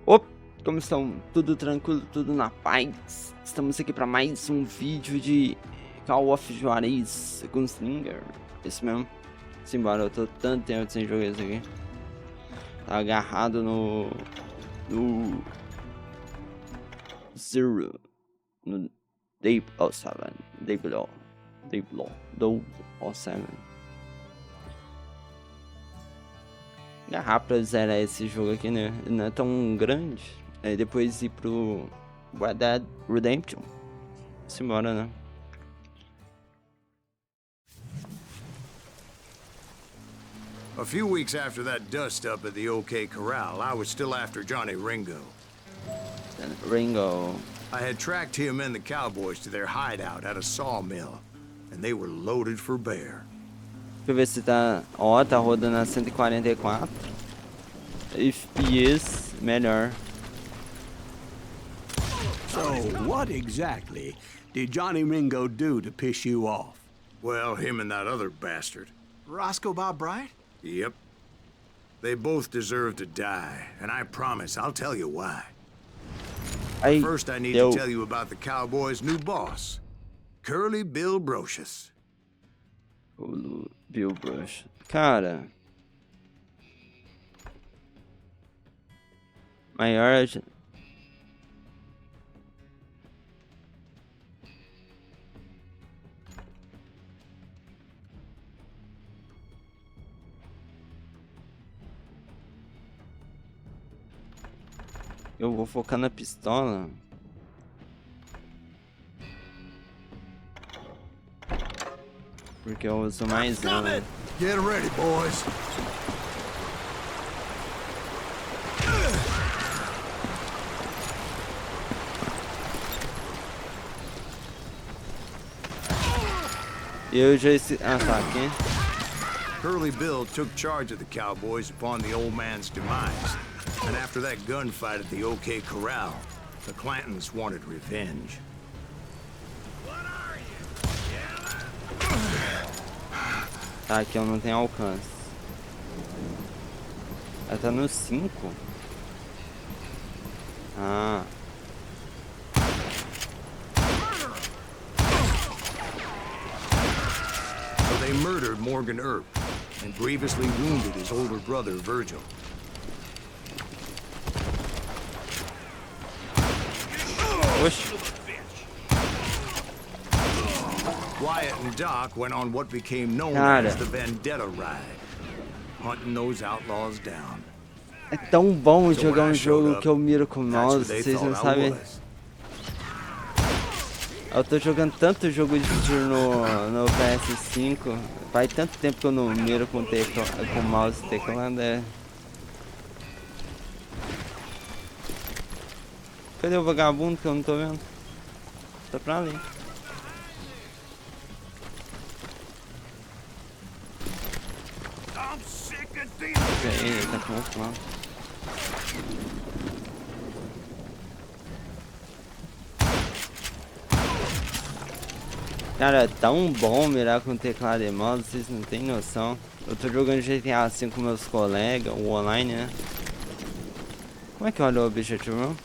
Opa, como estão? Tudo tranquilo, tudo na paz? Estamos aqui para mais um vídeo de Call of Juarez Gunslinger. Esse mesmo. Simbora, eu tô tanto tempo sem jogar isso aqui. Tá agarrado no Zero. No Deep 07. Deep Law 07. Agarrar pra zerar esse jogo aqui, né? Não é tão grande. Aí depois ir pro Red Dead Redemption. Simbora, né? A few weeks after that dust-up at the OK Corral, I was still after Johnny Ringo. Ringo. I had tracked him and the cowboys to their hideout at a sawmill, and they were loaded for bear. Deixa eu ver se tá... Ó, tá rodando a 144. FPS melhor. So, what exactly did Johnny Ringo do to piss you off? Well, him and that other bastard. Roscoe Bob Bryant? Yep. They both deserve to die, and I promise I'll tell you why. First, I need to tell you about the Cowboys' new boss, Curly Bill Brocious. Bill Brush. Cara. Maior. Eu vou focar na pistola. Porque eu uso mais ela. Get ready, boys. Eu já... Ah, tá aqui. Curly Bill took charge of the Cowboys upon the old man's demise. And after that gunfight at the OK Corral, the Clantons wanted revenge. Tá, aqui eu não tenho alcance. Ela tá no 5. Ah. So they murdered Morgan Earp and grievously wounded his older brother, Virgil. Oxi. Wyatt and Doc went on what became known Cara. as the Vendetta Ride, hunting those outlaws down. É tão bom So jogar when I um showed jogo up, que eu miro com o that's who mouse, they vocês não thought I sabem. was. Eu tô jogando tanto jogo de tiro no PS5. Faz tanto tempo que eu não miro com mouse e teclado. Cadê o vagabundo que eu não tô vendo? Tá pra ali. Ele tá com outro lado. Cara, é tão bom mirar com teclado e mouse, vocês não tem noção. Eu tô jogando GTA V com meus colegas, o online, né? Como é que olha o objetivo?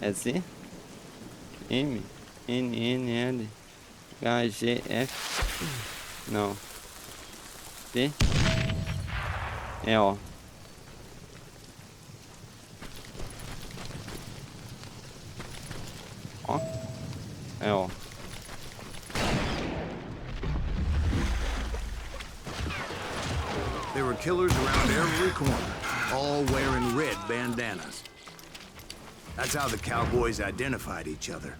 É Z? M? N, N, L? H, G, F? Não. B? É, ó. Ó. É, ó. There were killers around every corner, all wearing red bandanas. That's how the Cowboys identified each other,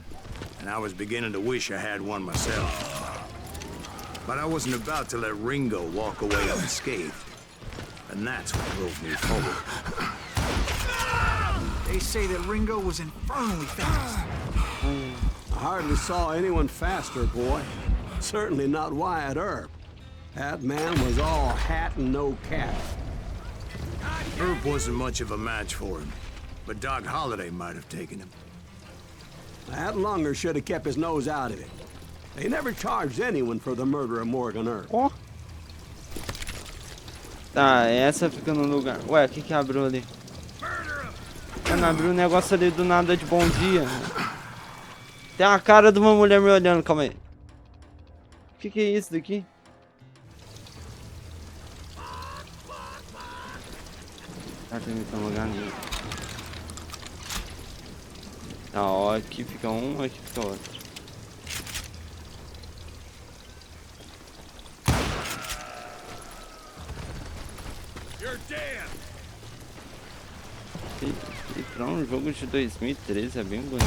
and I was beginning to wish I had one myself. But I wasn't about to let Ringo walk away unscathed, and that's what drove me forward. They say that Ringo was infernally fast. I hardly saw anyone faster, boy. Certainly not Wyatt Earp. That man was all hat and no cap. Earp wasn't much of a match for him, but Doc Holliday might have taken him. That Lunger should have kept his nose out of it. They never charged anyone for the murder of Morgan Earp. Ó. Tá, essa fica no lugar. Ué, o que que abriu ali? Mano, abriu um negócio ali do nada de bom dia. Tem a cara de uma mulher me olhando, calma aí. O que é isso daqui? Tá tentando lugar nenhum. Tá, ó, aqui fica um, aqui fica outro. E pra um jogo de 2013 é bem bonito.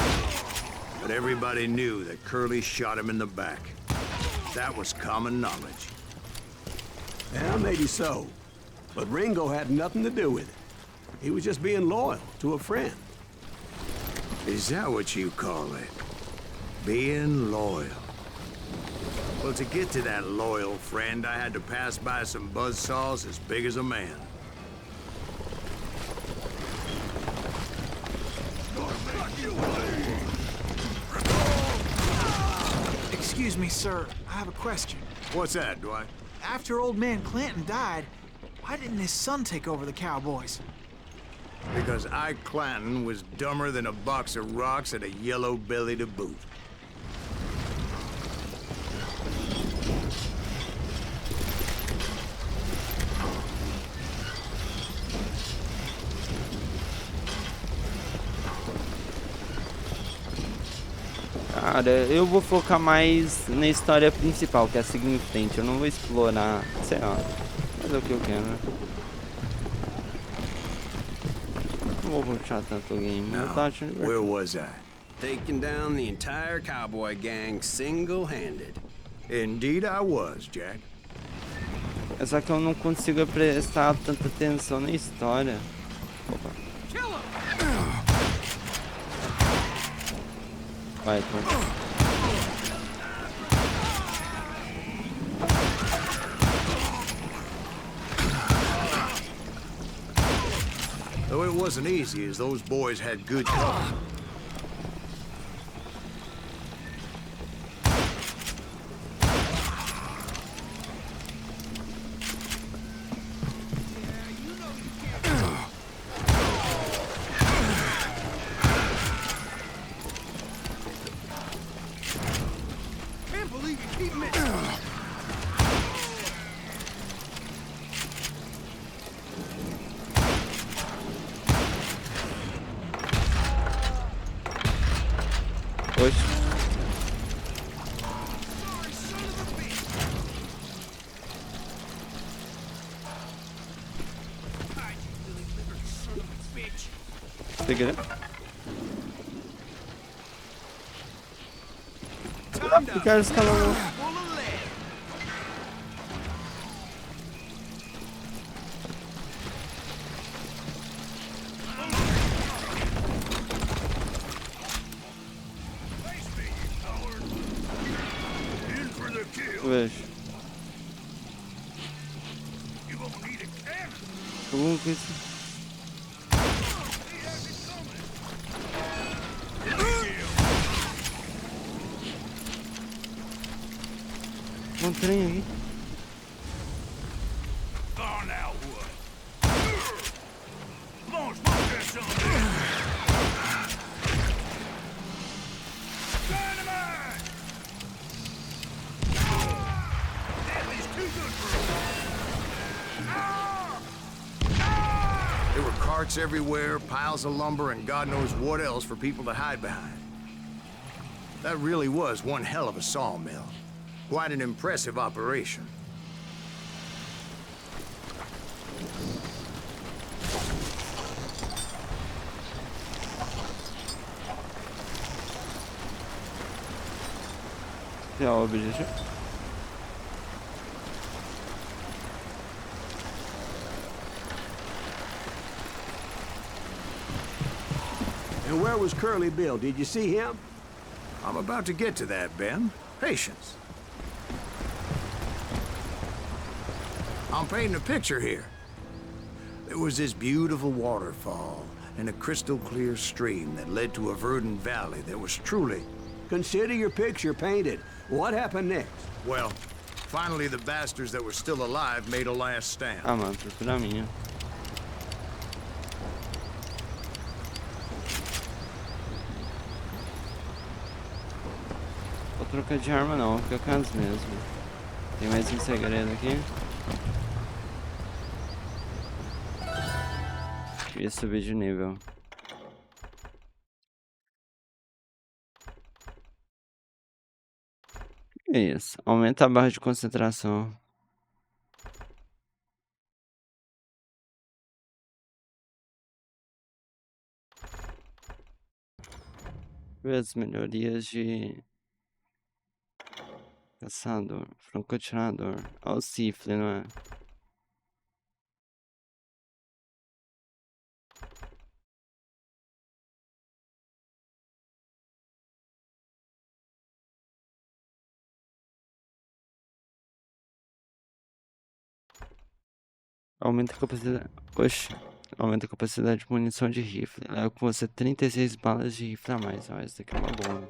But everybody knew that Curly shot him in the back. That was common knowledge. Yeah, maybe so. But Ringo had nothing to do with it. He was just being loyal to a friend. Is that what you call it? Being loyal? Well, to get to that loyal friend, I had to pass by some buzzsaws as big as a man. Excuse me, sir. I have a question. What's that, Dwight? After old man Clanton died, why didn't his son take over the Cowboys? Because Ike Clanton was dumber than a box of rocks and a yellow belly to boot. Cara, eu vou focar mais na história principal, que é a seguir em frente. Eu não vou explorar, sei lá, mas é o que eu quero, né? Não vou puxar tanto o game. Eu tô achando divertido. Where was I? Taking down the entire cowboy gang single-handed. Indeed I was, Jack. É só que eu não consigo prestar tanta atenção na história. Opa. Vai, pô. Though it wasn't easy, as those boys had good cover. Oxe. Peguei. O cara escalou. Vejo. Alguma coisa. Um trem aí. There were carts everywhere, piles of lumber, and God knows what else for people to hide behind. That really was one hell of a sawmill. Quite an impressive operation. É o objetivo. And where was Curly Bill? Did you see him? I'm about to get to that, Ben. Patience. I'm painting a picture here. There was this beautiful waterfall and a crystal clear stream that led to a verdant valley that was truly... Consider your picture painted. What happened next? Well, finally the bastards that were still alive made a last stand. Ah, mano, procura a minha. trocar de arma não, vou ficar com as mesmas. Tem mais um segredo aqui. Queria subir de nível. Que é isso? Aumenta a barra de concentração. Ver as melhorias de caçador, francotirador. Olha o cifre, não é? Aumenta a capacidade. Oxe, aumenta a capacidade de munição de rifle. Leva com você 36 balas de rifle a mais. Ó, essa daqui é uma bomba.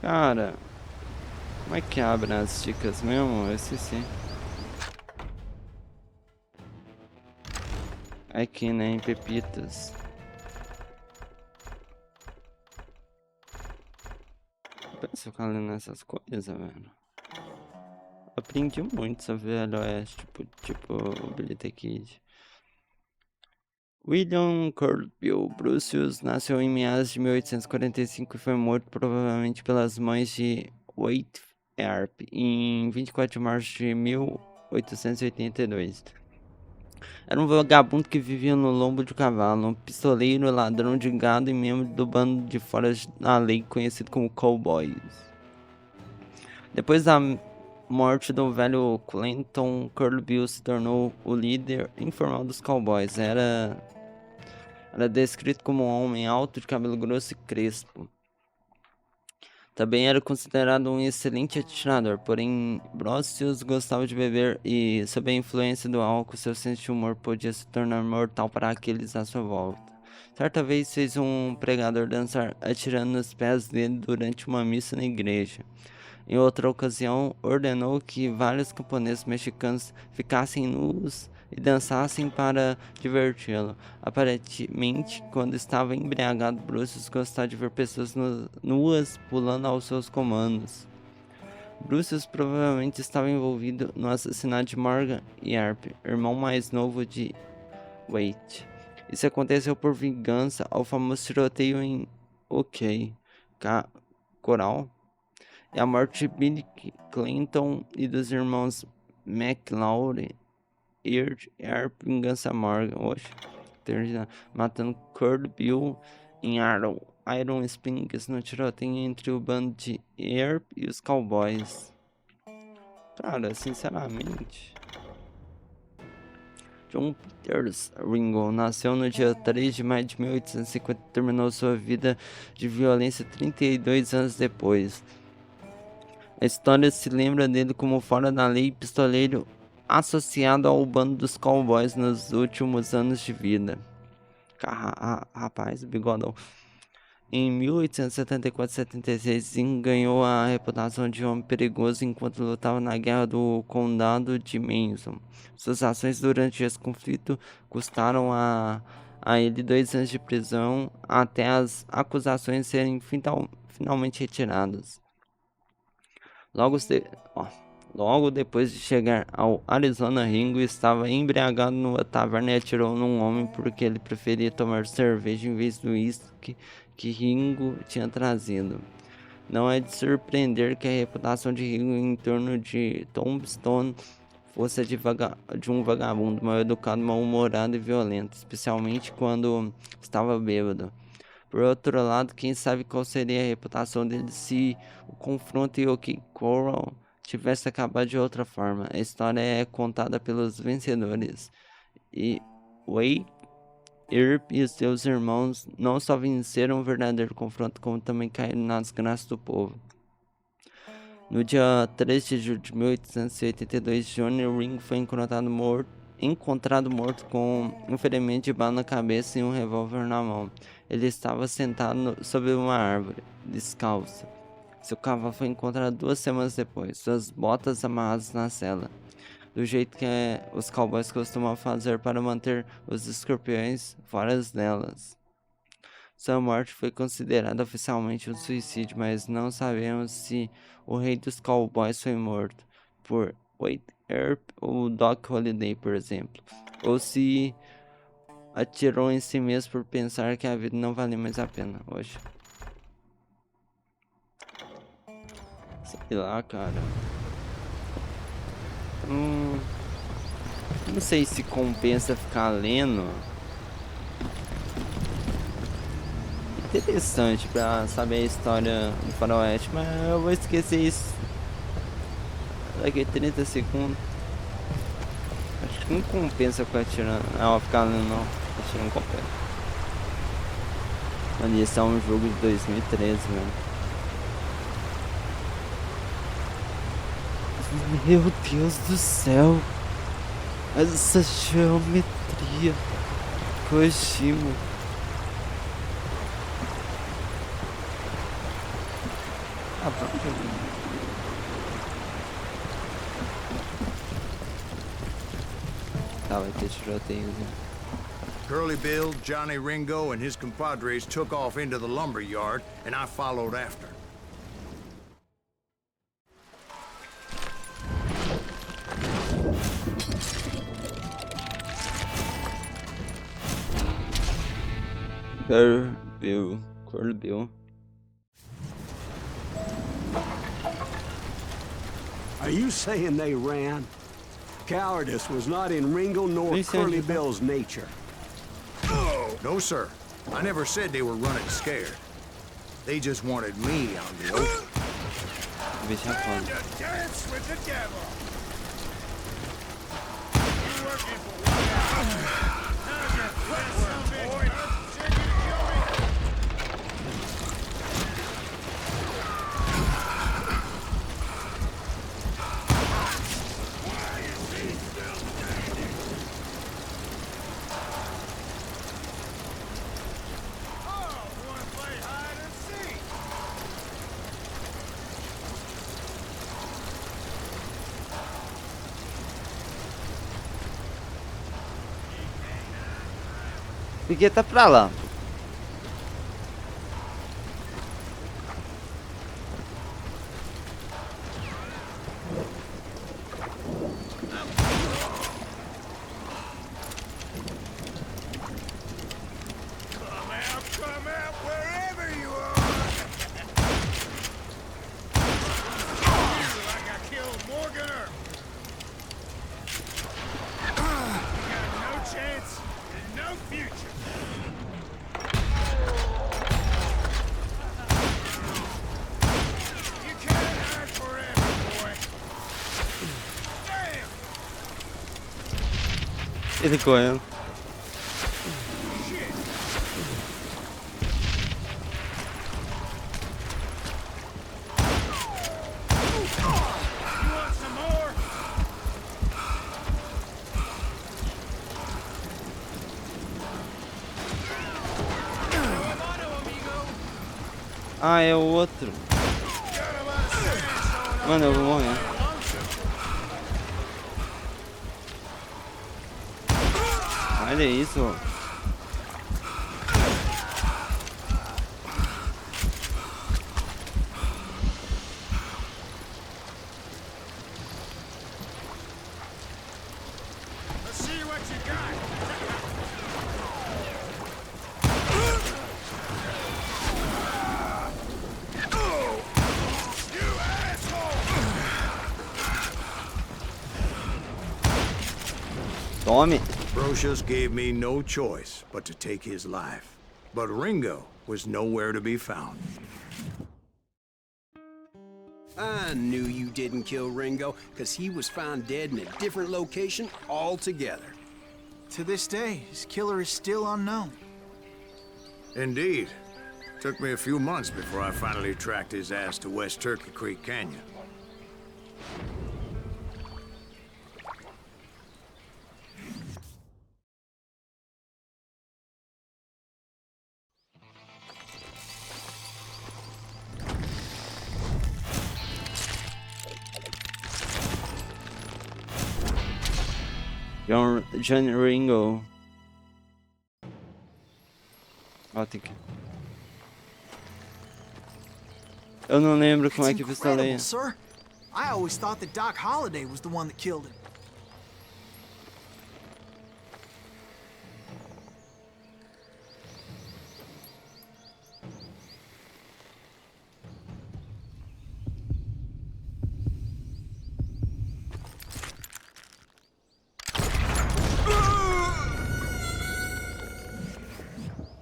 Cara, como é que abre as dicas mesmo? Eu esqueci. Aqui, né? Em pepitas. Pensa ficar lendo essas coisas, velho. Aprendi muito sobre o Velho Oeste, tipo o Billy the Kid. William Curbill Brucius nasceu em meados de 1845 e foi morto provavelmente pelas mães de Wade Earp em 24 de março de 1882. Era um vagabundo que vivia no lombo de cavalo, um pistoleiro, ladrão de gado e membro do bando de fora da lei conhecido como Cowboys. Depois da morte do velho Clinton, Curbill se tornou o líder informal dos Cowboys. Era descrito como um homem alto, de cabelo grosso e crespo. Também era considerado um excelente atirador, porém Brocius gostava de beber e, sob a influência do álcool, seu senso de humor podia se tornar mortal para aqueles à sua volta. Certa vez fez um pregador dançar atirando nos pés dele durante uma missa na igreja. Em outra ocasião, ordenou que vários camponeses mexicanos ficassem nus e dançassem para diverti-lo. Aparentemente, quando estava embriagado, Bruce gostava de ver pessoas nuas pulando aos seus comandos. Bruce provavelmente estava envolvido no assassinato de Morgan Earp, irmão mais novo de Wade. Isso aconteceu por vingança ao famoso tiroteio em Coral. E a morte de Billy Clinton e dos irmãos McLaurin Earp vingança Morgan, matando Kurt Bill em Iron Springs no tiroteio entre o bando de Earp e os Cowboys. Cara, sinceramente, John Peters Ringo nasceu no dia 3 de maio de 1850 e terminou sua vida de violência 32 anos depois. A história se lembra dele como fora da lei pistoleiro associado ao bando dos Cowboys nos últimos anos de vida. Rapaz, bigodão. Em 1874-76, Zing ganhou a reputação de homem perigoso enquanto lutava na guerra do Condado de Mason. Suas ações durante esse conflito custaram a ele 2 anos de prisão até as acusações serem finalmente retiradas. Logo depois de chegar ao Arizona, Ringo estava embriagado numa taverna e atirou num homem porque ele preferia tomar cerveja em vez do uísque que Ringo tinha trazido. Não é de surpreender que a reputação de Ringo em torno de Tombstone fosse de um vagabundo mal educado, mal-humorado e violento, especialmente quando estava bêbado. Por outro lado, quem sabe qual seria a reputação dele se o confronto em Coral tivesse acabado de outra forma. A história é contada pelos vencedores. E Wade Earp e seus irmãos não só venceram o verdadeiro confronto, como também caíram nas graças do povo. No dia 3 de julho de 1882, Johnny Ring foi encontrado morto com um ferimento de bala na cabeça e um revólver na mão. Ele estava sentado sob uma árvore, descalço. Seu cavalo foi encontrado 2 semanas depois, suas botas amarradas na sela, do jeito que os cowboys costumam fazer para manter os escorpiões fora delas. Sua morte foi considerada oficialmente um suicídio, mas não sabemos se o rei dos cowboys foi morto por Wade Earp ou Doc Holliday, por exemplo, ou se atirou em si mesmo por pensar que a vida não valia mais a pena. Hoje, sei lá, cara. Não sei se compensa ficar lendo. Interessante pra saber a história do faroeste, mas eu vou esquecer isso daqui a 30 segundos. Acho que não compensa ficar tirando. Não, ficar lendo não. Acho que não compensa. Mano, esse é um jogo de 2013, mano. Meu Deus do céu. Essa geometria. Kojima. Ah, pronto. Tá, vai ter tiroteio, né? Curly Bill, Johnny Ringo, and his compadres took off into the lumber yard, and I followed after. Curly Bill. Are you saying they ran? Cowardice was not in Ringo nor Please send Curly you back. Bill's nature. No, sir. I never said they were running scared. They just wanted me out in the open. Bicho é foda. Dance with the devil. Porque tá pra lá. Come out wherever you are. Like I killed Morgan Earp. You got no chance and no future. You can't hide forever, boy. Damn! Ele correndo. Ah, é o outro. Mano, eu vou morrer. Olha isso. Let's see what you got. Tome. Brocious gave me no choice but to take his life. But Ringo was nowhere to be found. I knew you didn't kill Ringo, because he was found dead in a different location altogether. To this day, his killer is still unknown. Indeed. Took me a few months before I finally tracked his ass to West Turkey Creek Canyon. John Ringo. Ó, tem que... Eu não lembro como é que pistolei. Incredible, sir. I always thought that Doc Holliday was the one that killed him.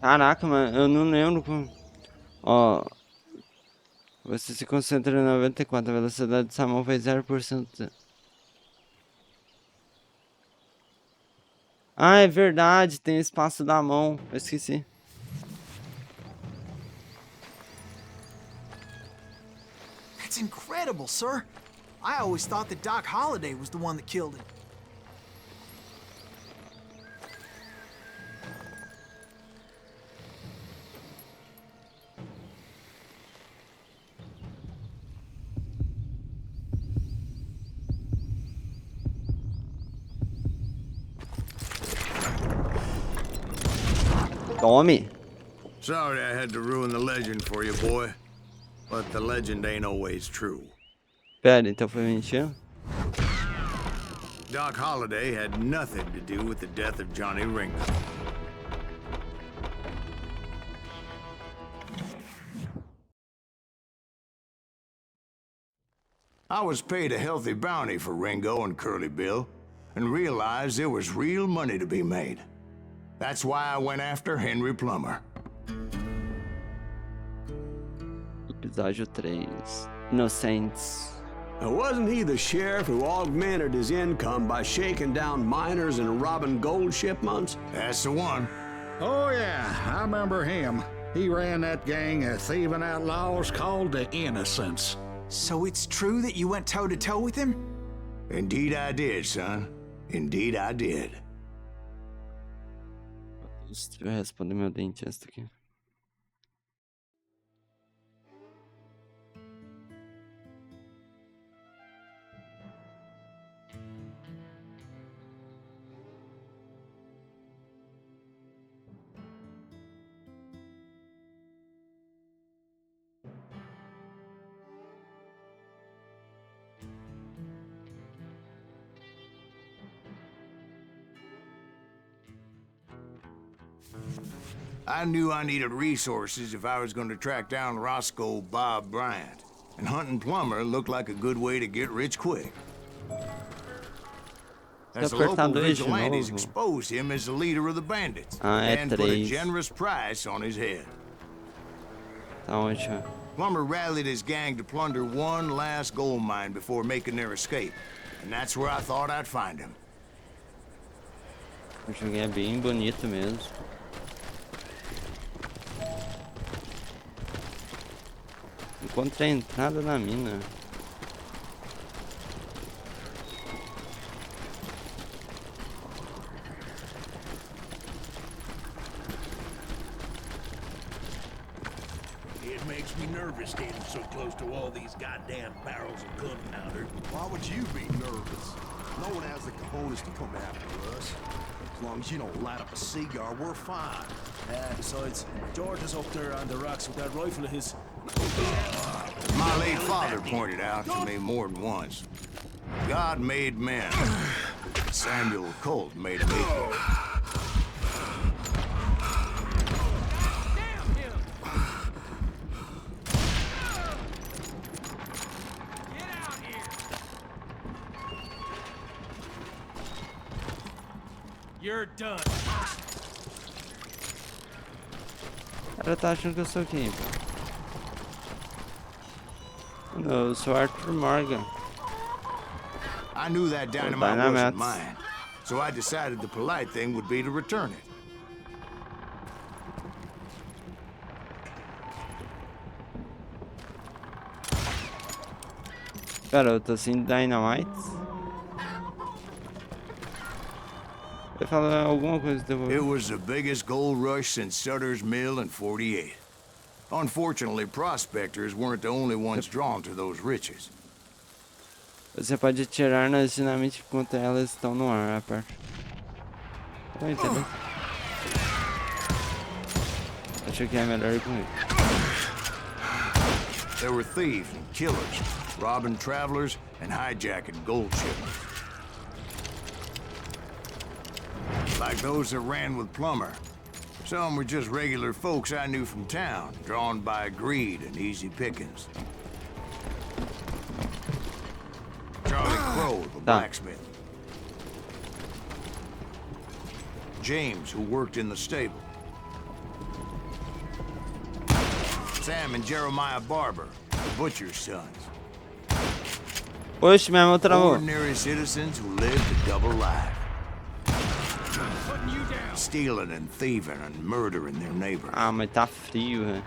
Caraca, mano, eu não lembro como... Ó... Você se concentra em 94, a velocidade dessa mão foi 0%. Ah, é verdade, tem espaço da mão, eu esqueci. That's incredible, sir. I always thought that Doc Holliday was the one that killed him. Tome. Sorry I had to ruin the legend for you, boy. But the legend ain't always true. Pera, então foi mentira? Doc Holliday had nothing to do with the death of Johnny Ringo. I was paid a healthy bounty for Ringo and Curly Bill, and realized there was real money to be made. That's why I went after Henry Plummer. Episódio 3. Inocentes. Now, wasn't he the sheriff who augmented his income by shaking down miners and robbing gold shipments? That's the one. Oh, yeah, I remember him. He ran that gang of thieving outlaws called the Innocents. So it's true that you went toe-to-toe with him? Indeed I did, son. Indeed I did. Deixa eu responder meu dentista aqui. I knew I needed resources if I was going to track down Roscoe Bob Bryant, and hunting Plummer looked like a good way to get rich quick. As the local vigilantes exposed him as the leader of the bandits, and put a generous price on his head. Tá ótimo. Plummer rallied his gang to plunder one last gold mine before making their escape, and that's where I thought I'd find him. O joguinho é bem bonito mesmo. Encontrei a entrada na mina. It makes me nervous standing so close to all these goddamn barrels of gunpowder. Why would you be nervous? No one has the cojones to come after us. As long as you don't light up a cigar, we're fine. Besides, George is up there on the rocks with that rifle of his. My late father pointed out to me more than once. God made men. Samuel Colt made them equal. You're done. O cara tá achando que eu sou quem, pô? Não, eu sou Arthur Morgan. I knew that dynamite wasn't mine, so I decided the polite thing would be to return it. Cara, eu tô sem dynamite. Eu falar alguma coisa depois. It was the biggest gold rush since Sutter's Mill in '48. Unfortunately, prospectors weren't the only ones drawn to those riches. Você pode atirar nas dinamites enquanto elas estão no ar, a parte. Não entendeu? acho que é melhor ir com ele. There were thieves and killers, robbing travelers and hijacking gold shipments. Like those that ran with Plummer. Some were just regular folks I knew from town, drawn by greed and easy pickings. Charlie Crow, the blacksmith. James, who worked in the stable. Sam and Jeremiah Barber, the butcher's sons. Oxe, minha mão travou. Ordinary citizens who lived a double life. Stealing and thieving and murdering their neighbors. Ah, mas tá frio, velho.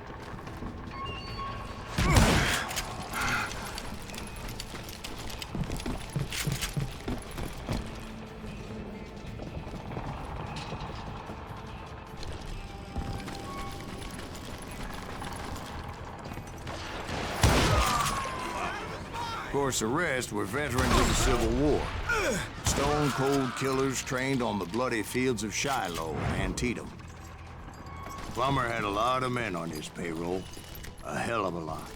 Of course, the rest were veterans of the Civil War. Stone-cold killers trained on the bloody fields of Shiloh and Antietam. Plummer had a lot of men on his payroll. A hell of a lot.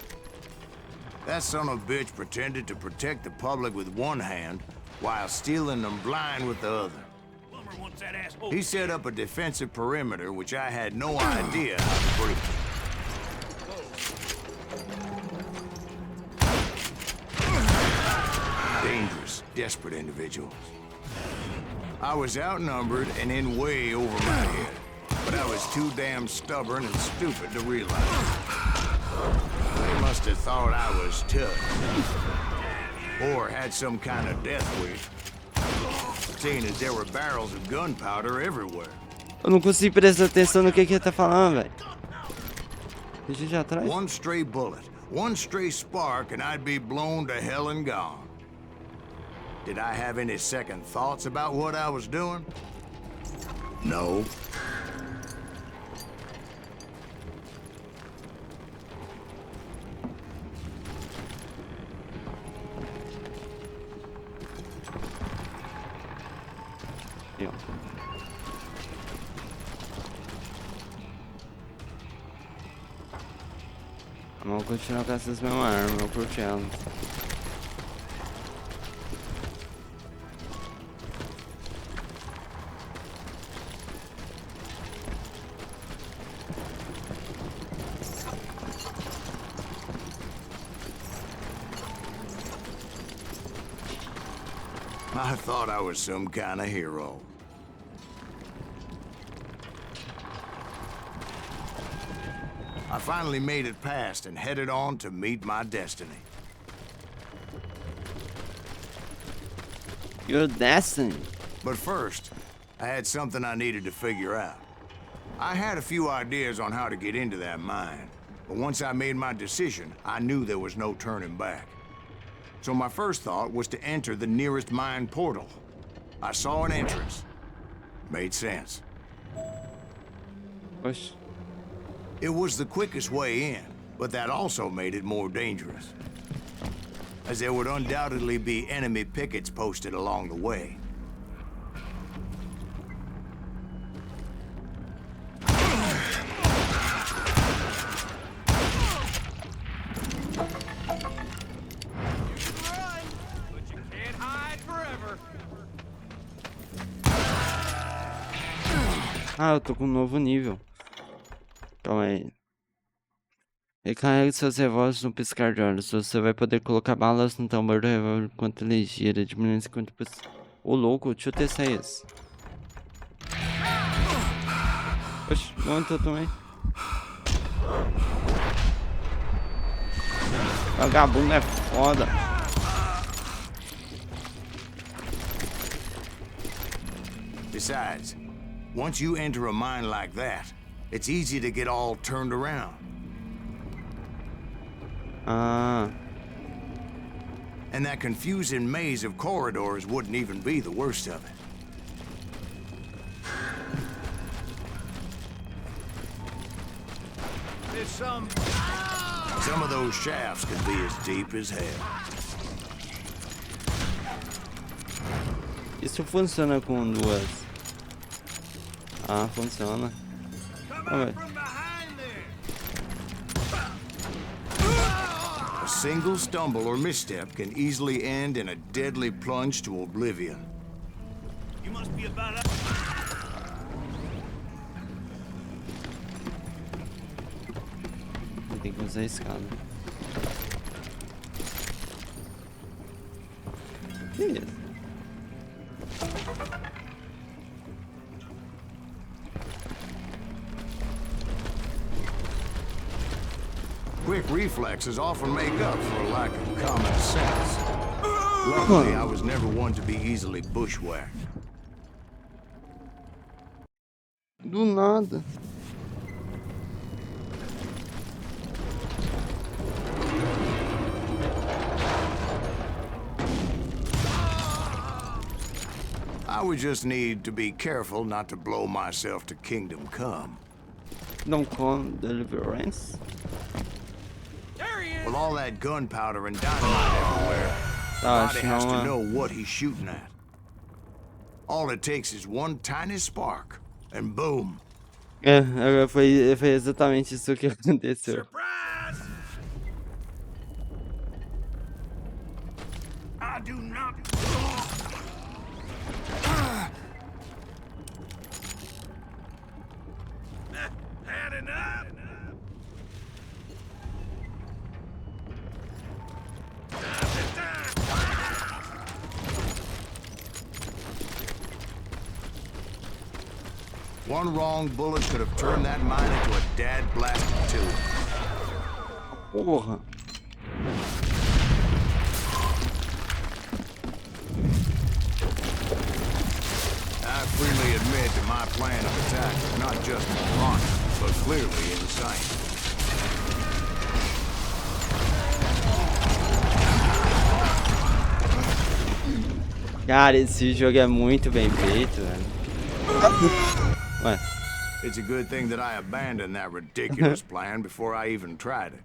That son of a bitch pretended to protect the public with one hand while stealing them blind with the other. Plummer wants that asshole. He set up a defensive perimeter which I had no idea how to break. Dangerous, desperate individuals. I was outnumbered and in way over my head, but I was too damn stubborn and stupid to realize. They must have thought I was tough, or had some kind of death wish, seeing as there were barrels of gunpowder everywhere. Eu não consigo prestar atenção no que ele tá falando, velho. Deixa já atrás. One stray bullet, one stray spark, and I'd be blown to hell and gone. Did I have any second thoughts about what I was doing? No. Aqui, ó. Vamos continuar com essas mesmas armas, eu curti elas. I thought I was some kind of hero. I finally made it past and headed on to meet my destiny. Your destiny. But first, I had something I needed to figure out. I had a few ideas on how to get into that mine, but once I made my decision, I knew there was no turning back. So my first thought was to enter the nearest mine portal. I saw an entrance. Made sense. Oxe. It was the quickest way in, but that also made it more dangerous, as there would undoubtedly be enemy pickets posted along the way. Ah, eu tô com um novo nível. Calma aí. Recarregue seus revólveres no piscar de olhos. Você vai poder colocar balas no tambor do revólver enquanto ele gira, diminuindo 50%. Ô louco, deixa eu testar isso. Oxi, onde eu tomei? Vagabundo é foda. Besides, once you enter a mine like that, it's easy to get all turned around. Ah. And that confusing maze of corridors wouldn't even be the worst of it. There's some of those shafts could be as deep as hell. Isso funciona com duas. Ah, funciona. coming Alright. from behind there. A single stumble or misstep can easily end in a deadly plunge to oblivion. You must be about up. Tem que usar a escada. Beleza. Quick reflexes often make up for a lack of common sense. Luckily, I was never one to be easily bushwhacked. Do nada. I would just need to be careful not to blow myself to kingdom come. Não come deliverance. With all that gunpowder and dynamite everywhere, Tá, Parte acho has to não. know what he's shooting at. All it takes is one tiny spark, and boom. Foi exatamente isso que aconteceu. Surprise! I do not. Had enough. One wrong bullet could have turned that mine into a dad-blasted tube. Porra. I freely admit that my plan of attack is not just moronic, but clearly insane. Cara, esse jogo é muito bem feito, velho. Ué. It's a good thing that I abandoned that ridiculous plan before I even tried it.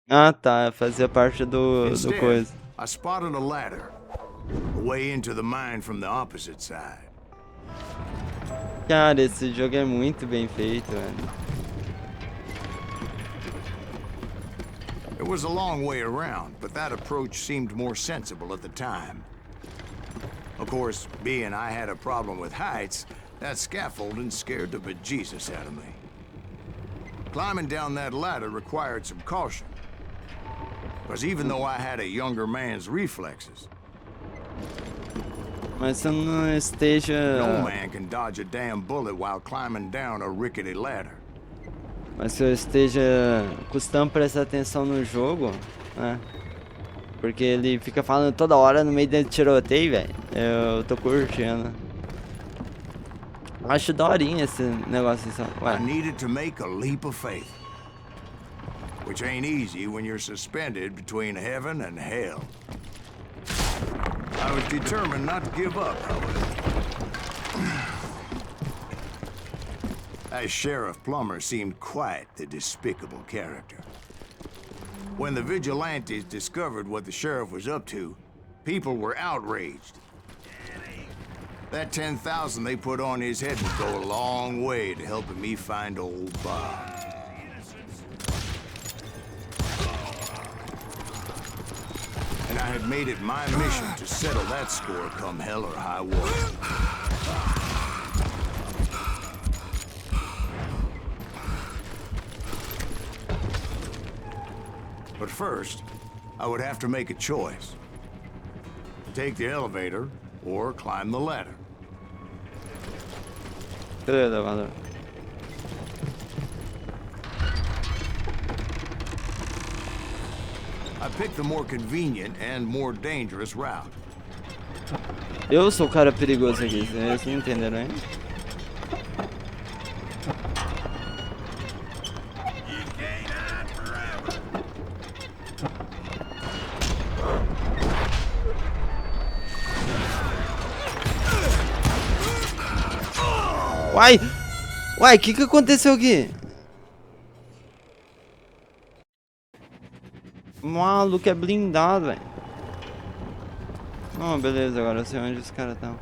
Ah, tá. Fazia parte do Instead, coisa. I spotted a ladder, a way into the mine from the opposite side. Cara, esse jogo é muito bem feito, velho. It was a long way around, but that approach seemed more sensible at the time. Of course, being I had a problem with heights, that scaffolding scared the bejesus out of me. Climbing down that ladder required some caution. Because even though I had a younger man's reflexes, Mas você não esteja. no man can dodge a damn bullet while climbing down a rickety ladder. Mas que eu esteja custando prestar atenção no jogo, né? Porque ele fica falando toda hora no meio do tiroteio, velho. Eu tô curtindo. Acho daorinha esse negócio assim. I Ué, needed to make a leap of faith. Which ain't easy when you're suspended between heaven and hell. I was determined not to give up, however. That Sheriff Plummer seemed quite the despicable character. When the vigilantes discovered what the sheriff was up to, people were outraged. That 10,000 they put on his head would go a long way to helping me find old Bob. And I had made it my mission to settle that score come hell or high water. But first, I would have to make a choice. Take the elevator or climb the ladder. cadê o elevador? I picked the more convenient and more dangerous route. Eu sou o cara perigoso aqui, vocês não entenderam, hein? Uai! Uai, o que aconteceu aqui? O maluco é blindado, velho. Oh, beleza, agora eu sei onde os caras estão.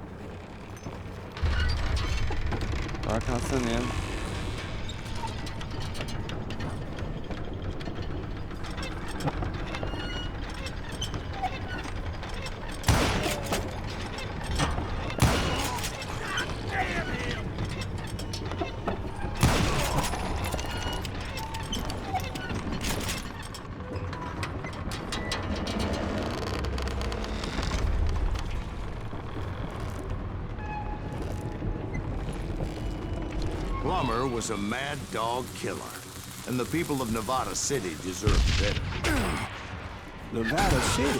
Tá caçando mesmo. Plummer was a mad dog killer, and the people of Nevada City deserved better. Nevada City?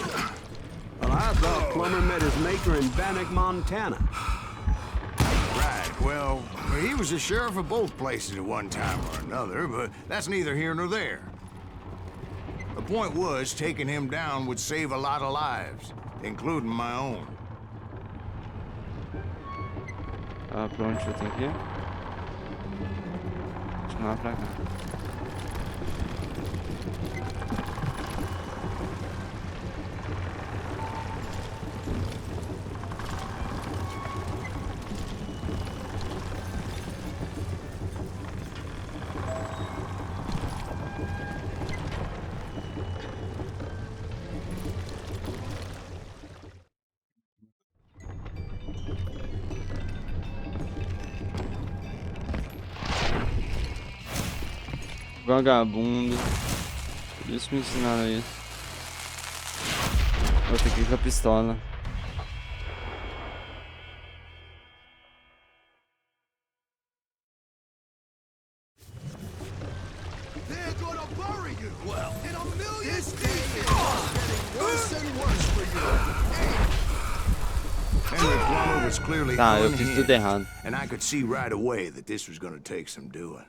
Well, I thought Plummer met his maker in Bannock, Montana. Right, well, he was the sheriff of both places at one time or another, but that's neither here nor there. The point was, taking him down would save a lot of lives, including my own. Ah, pra onde eu tenho que ir? Continuar pra cá. Vagabundo. Por isso me ensinaram isso. Vou ter que ir com a pistola. They're gonna bury you. Well, in a million pieces. Getting worse and worse for you. Henry Plummer was clearly Tá, eu fiz tudo unhinged, errado. and I could see right away that this was gonna take some doing.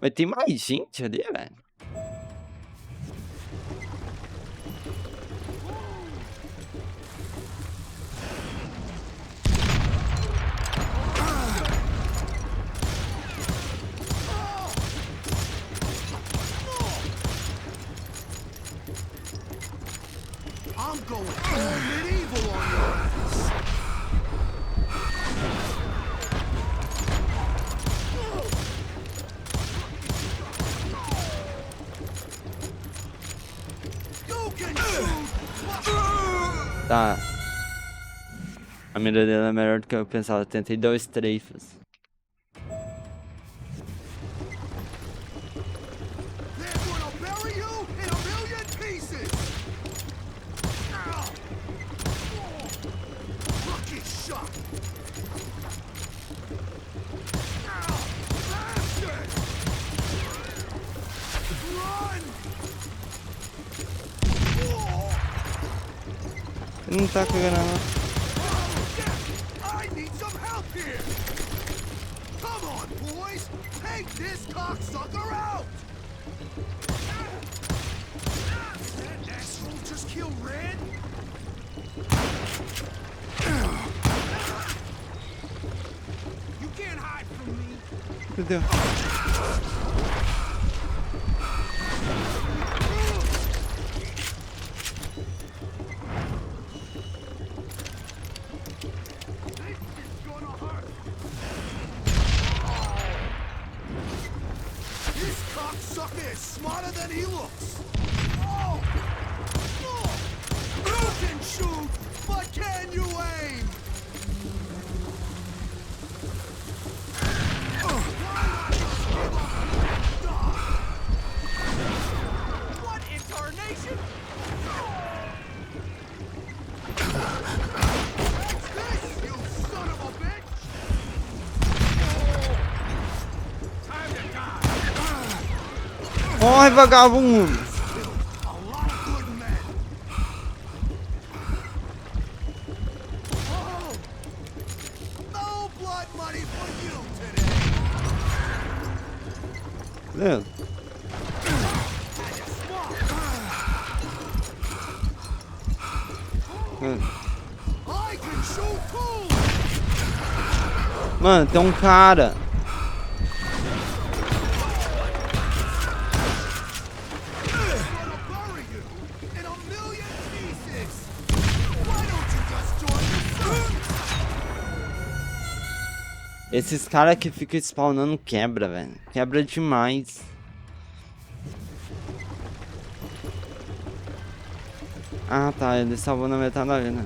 Mas tem mais gente ali, velho. I'm going full medieval on your ass. You can shoot. Tá. A mira dele é melhor do que eu pensava. Tentei 2 trefas. They're gonna bury you in a million pieces. Lucky shot. Bastard! Run! Ele não tá com a granada. I need some help here! Come on, boys! Take this cocksucker out! That asshole just killed Red? You can't hide from me! Meu Deus. This is gonna hurt! This cocksucker is smarter than he looks! Oh! Oh! You can shoot, but can you aim? What in tarnation? This, you son of a bitch! Time to die! Corre, vagabundo! A lot of good men. Oh! No blood money for you today. Beleza. I can shoot too. Mano, tem um cara. Gonna bury you in a million pieces. Why don't you just join the Esses caras que ficam spawnando quebra, velho. Quebra demais. Ah, tá. Ele salvou na metade da vida.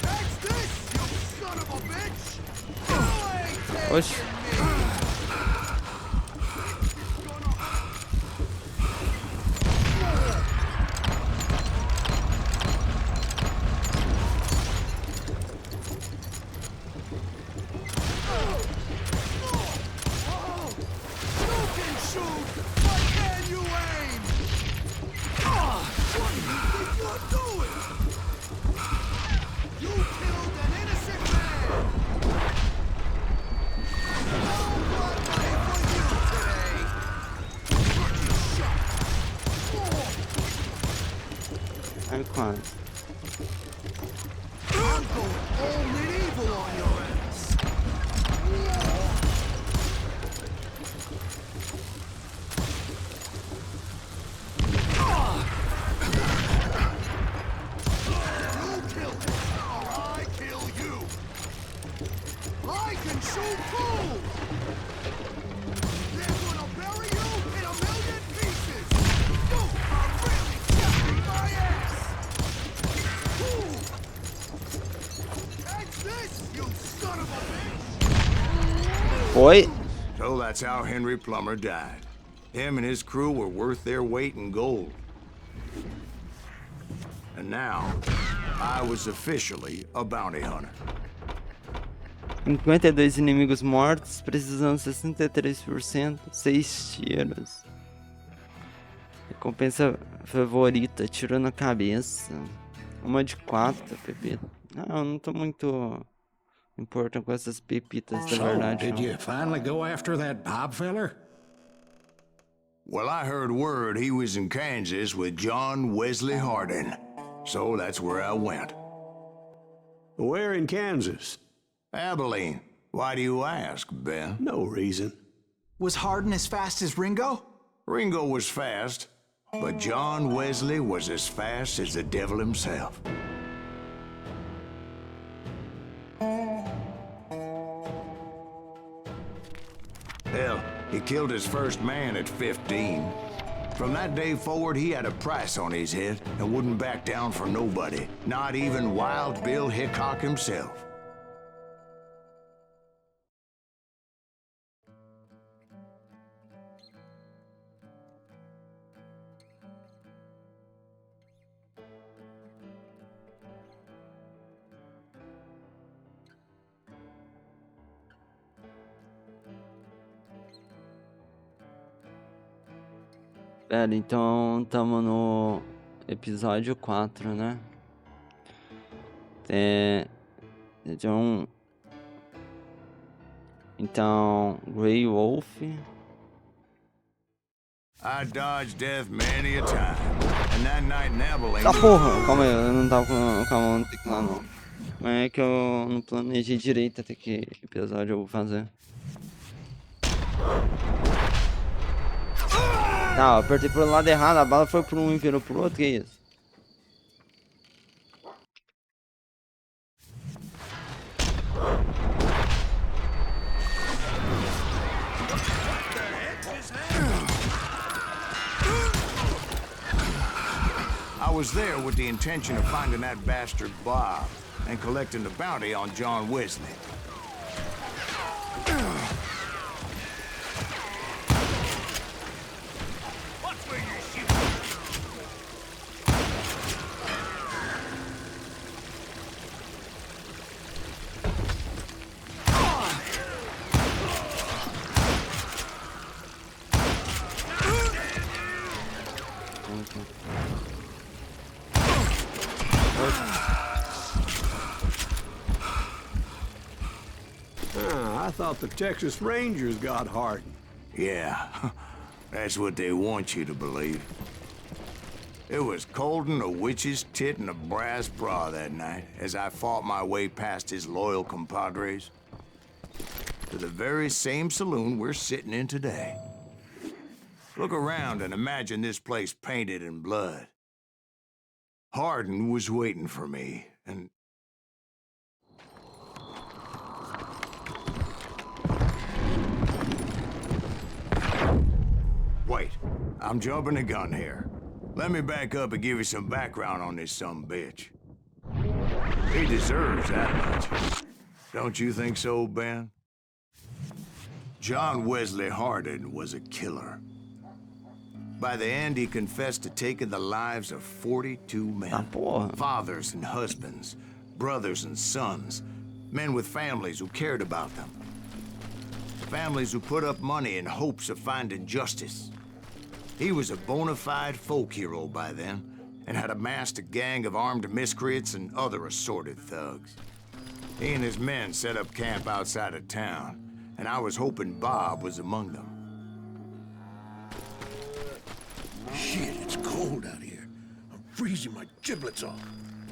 Catch this, you son of a bitch! You ain't taking Oxi. me. quase. I'm going all medieval on your ass. You kill him, or I kill you. I can shoot too. They're gonna bury you in a million pieces. You are really kicking my ass. Ooh. Catch this, you son of a bitch! Foi. So that's how Henry Plummer died. Him and his crew were worth their weight in gold. And now, I was officially a bounty hunter. 52 inimigos mortos, precisando 63%, 6 tiros. Recompensa favorita, tiro na cabeça. Uma de 4, pepita. Eu não tô muito importando com essas pepitas, da So, verdade. did Não. you finally go after that Bob feller? Well, I heard word he was in Kansas with John Wesley Hardin. So that's where I went. Where in Kansas? Abilene. Why do you ask, Ben? No reason. Was Hardin as fast as Ringo? Ringo was fast, but John Wesley was as fast as the devil himself. Hell, he killed his first man at 15. From that day forward, he had a price on his head and wouldn't back down for nobody, not even Wild Bill Hickok himself. Pera, então tamo no episódio 4, né? John... Então, Grey Wolf. I dodged death many a time, and that night in Abilene... Ah, porra! Calma aí, eu não tava com a mão no teclado, não. Mas é que eu não planejei direito até que episódio eu vou fazer. Tá, eu apertei pro lado errado, a bala foi por um e virou pro outro, que isso? I was there with the intention of finding that bastard Bob and collecting the bounty on John Wesley. I thought the Texas Rangers got Hardin. Yeah, that's what they want you to believe. It was coldin' a witch's tit and a brass bra that night as I fought my way past his loyal compadres to the very same saloon we're sitting in today. Look around and imagine this place painted in blood. Hardin was waiting for me, and... Wait, I'm jumping the gun here. Let me back up and give you some background on this sumbitch. He deserves that much. Don't you think so, Ben? John Wesley Hardin was a killer. By the end, he confessed to taking the lives of 42 men. Ah, porra. Fathers and husbands, brothers and sons, men with families who cared about them. Families who put up money in hopes of finding justice. He was a bona fide folk hero by then, and had amassed a gang of armed miscreants and other assorted thugs. He and his men set up camp outside of town, and I was hoping Bob was among them. Shit, it's cold out here. I'm freezing my giblets off.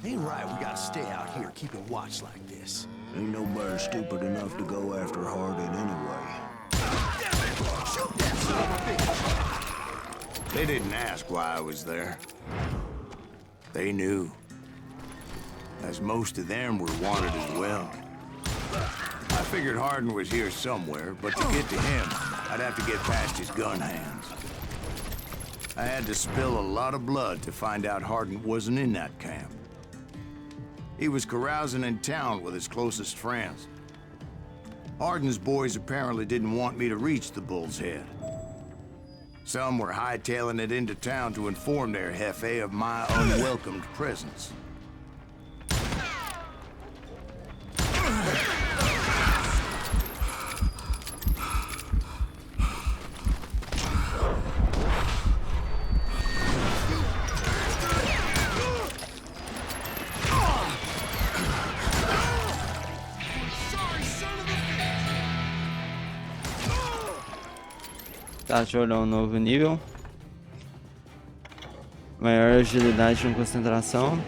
Ain't right we gotta stay out here keeping watch like this. Ain't nobody stupid enough to go after Hardin anyway. Shoot that son of a bitch! They didn't ask why I was there. They knew. As most of them were wanted as well. I figured Hardin was here somewhere, but to get to him, I'd have to get past his gun hands. I had to spill a lot of blood to find out Hardin wasn't in that camp. He was carousing in town with his closest friends. Hardin's boys apparently didn't want me to reach the Bull's Head. Some were hightailing it into town to inform their jefe of my unwelcomed presence. Tá, deixa eu olhar um novo nível. Maior agilidade com concentração.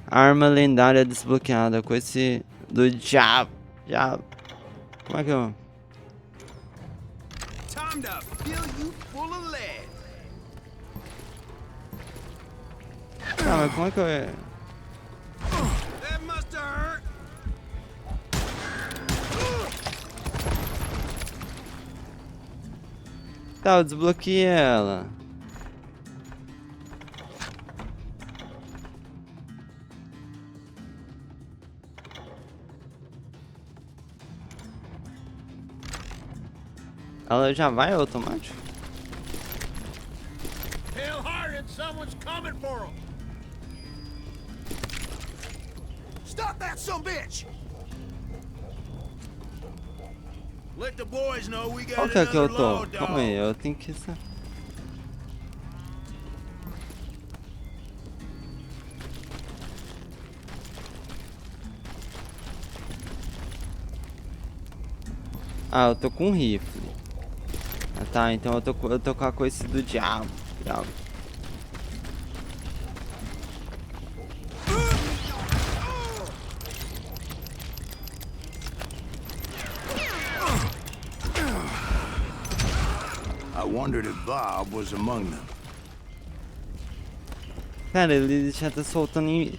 Arma lendária desbloqueada com esse do diabo. Como é que eu... Time to fill you full of lead. Ah, mas como é que eu... That must have hurt. Tá, eu desbloqueei ela. Ela já vai automático? Tell Hardin someone's coming for him. Stop that son of a bitch! Let the boys know we got Qual que é que eu another tô? law Calma aí, dog. eu tenho que... Ah, eu tô com um rifle. Ah, tá, então eu tô com a coisa do diabo. I wondered if Bob was among them. Cara, ele já tá soltando em...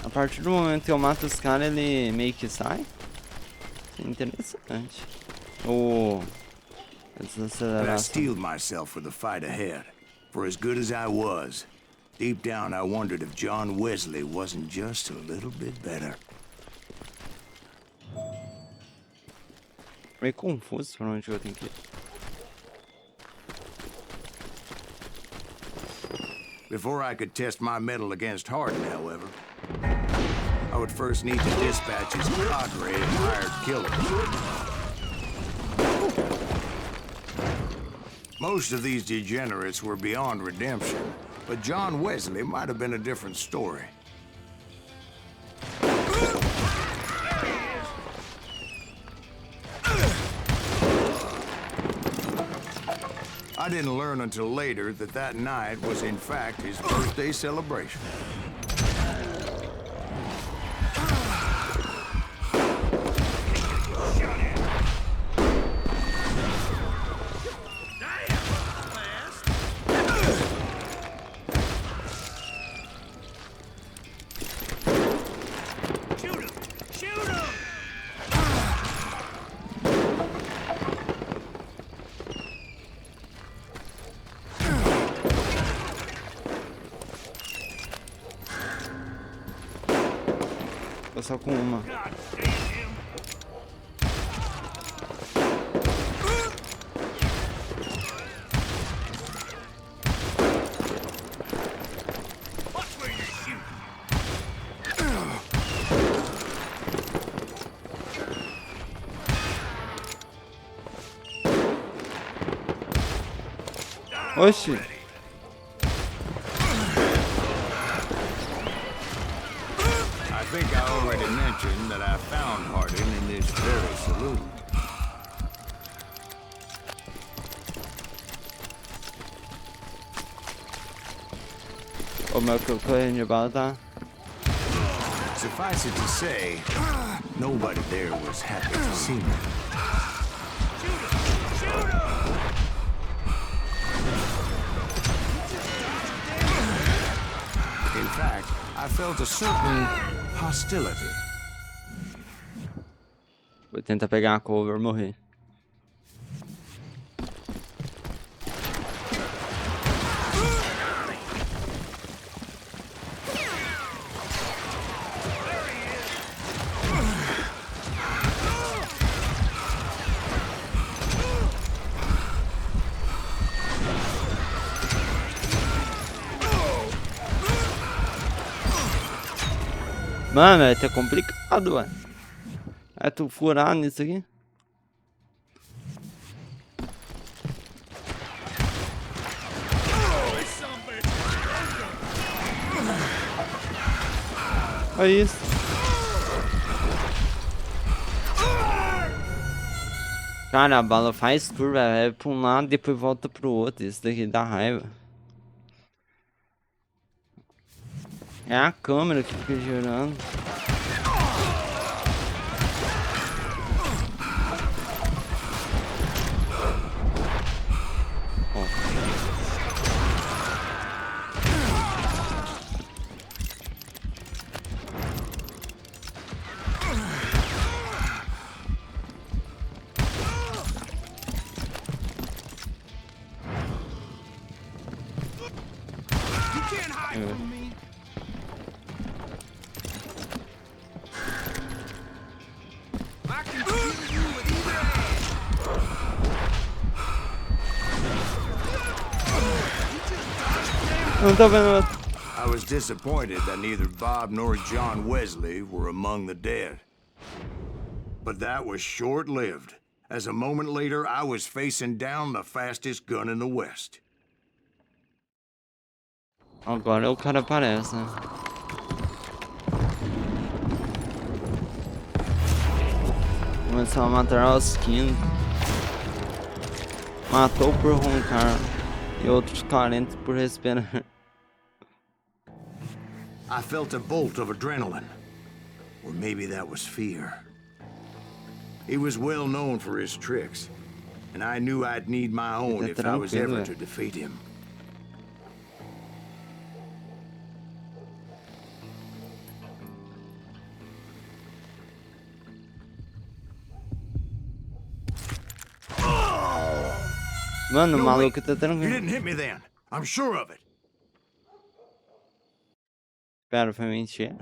A partir do momento que eu mato os caras, ele meio que sai. Interessante. But I Desaceleração. steeled myself for the fight ahead. For as good as I was, deep down I wondered if John Wesley wasn't just a little bit better. Meio confuso pra onde eu tenho que ir. Before I could test my mettle against Hardin, however, I would first need to dispatch his cadre of hired killers. Most of these degenerates were beyond redemption, but John Wesley might have been a different story. I didn't learn until later that that night was in fact his birthday celebration. Tô só com uma. Oxi. I think I already mentioned that I found Hardin in this very saloon. O meu correndo de bala tá. Suffice it to say, nobody there was happy to see me. In fact, I felt a certain hostility. Vou tentar pegar a cover e morrer. Mano, é até complicado, ué. É tu furar nisso aqui? É isso. Cara, a bala faz curva, é pra um lado e depois volta pro outro. Isso daqui dá raiva. É a câmera que fica girando. You can't hide from me. I can kill you with either hand. Não tô vendo. I was disappointed that neither Bob nor John Wesley were among the dead. But that was short-lived, as a moment later I was facing down the fastest gun in the West. Agora o cara aparece, né? Começou a matar aos 15. Matou por roncar. E outros 40 por respirar. I felt a bolt of adrenaline. Or maybe that was fear. He was well known for his tricks, and I knew I'd need my own if I was ever to defeat him. Mano, o No, maluco wait. tá You tranquilo. didn't hit me then. I'm sure of it. Pera, foi mentira.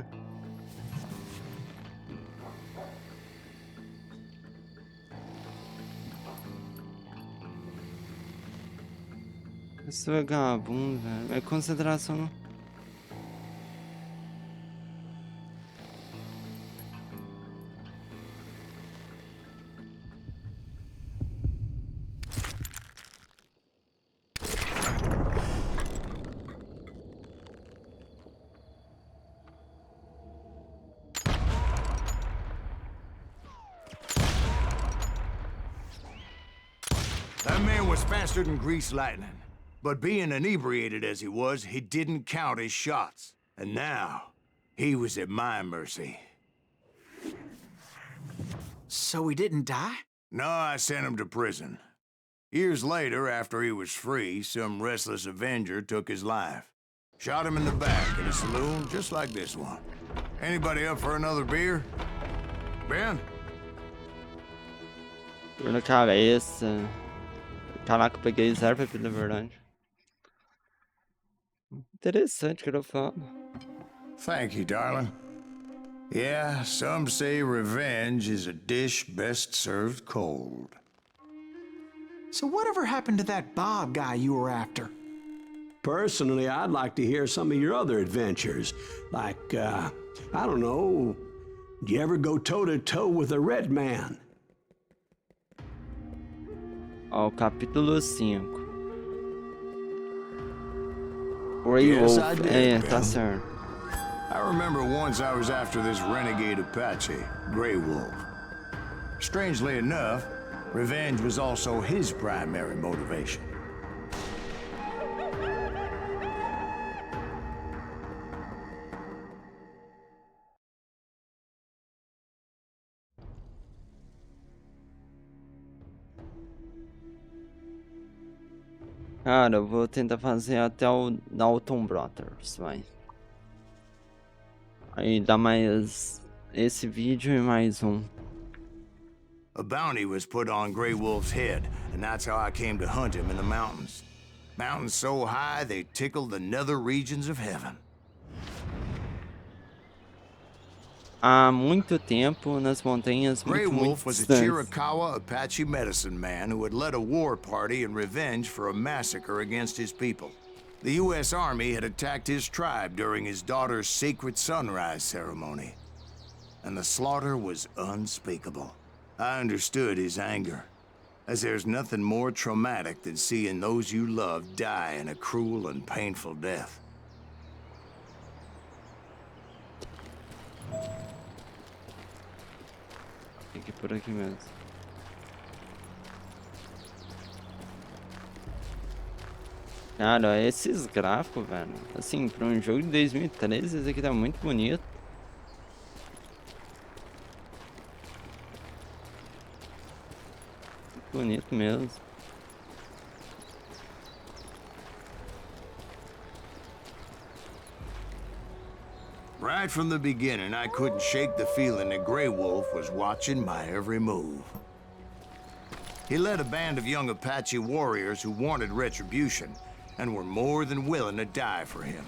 Esse vagabundo, velho. É concentração. That man was faster than greased lightning. But being inebriated as he was, he didn't count his shots. And now, he was at my mercy. So he didn't die? No, I sent him to prison. Years later, after he was free, some restless Avenger took his life. Shot him in the back in a saloon just like this one. Anybody up for another beer? Ben? Dor na cabeça. Caraca, eu peguei 0 PP, na verdade. Interessante, que eu falo. Thank you, darling. Yeah, some say revenge is a dish best served cold. So whatever happened to that Bob guy you were after? Personally, I'd like to hear some of your other adventures. Like, I don't know, did you ever go toe-to-toe with a red man? Ó, capítulo 5. Yes, Wolf. I did, É, tá Ben. certo. I remember once I was after this renegade Apache, Grey Wolf. Strangely enough, revenge was also his primary motivation. Cara, eu vou tentar fazer até o Dalton Brothers, vai. Aí dá mais esse vídeo e mais um. A bounty was put on Grey Wolf's head, and that's how I came to hunt him in the mountains. Mountains so high they tickle the nether regions of heaven. Há muito tempo nas montanhas Grey muito Wolf was a distantes. Chiricahua Apache medicine man who had led a war party in revenge for a massacre against his people. The U.S. Army had attacked his tribe during his daughter's sacred sunrise ceremony, and the slaughter was unspeakable. I understood his anger, as there's nothing more traumatic than seeing those you love die in a cruel and painful death. Tem que ir por aqui mesmo. Cara, esses gráficos, velho. Assim, pra um jogo de 2013, esse aqui tá muito bonito. Bonito mesmo. Right from the beginning, I couldn't shake the feeling that Grey Wolf was watching my every move. He led a band of young Apache warriors who wanted retribution and were more than willing to die for him.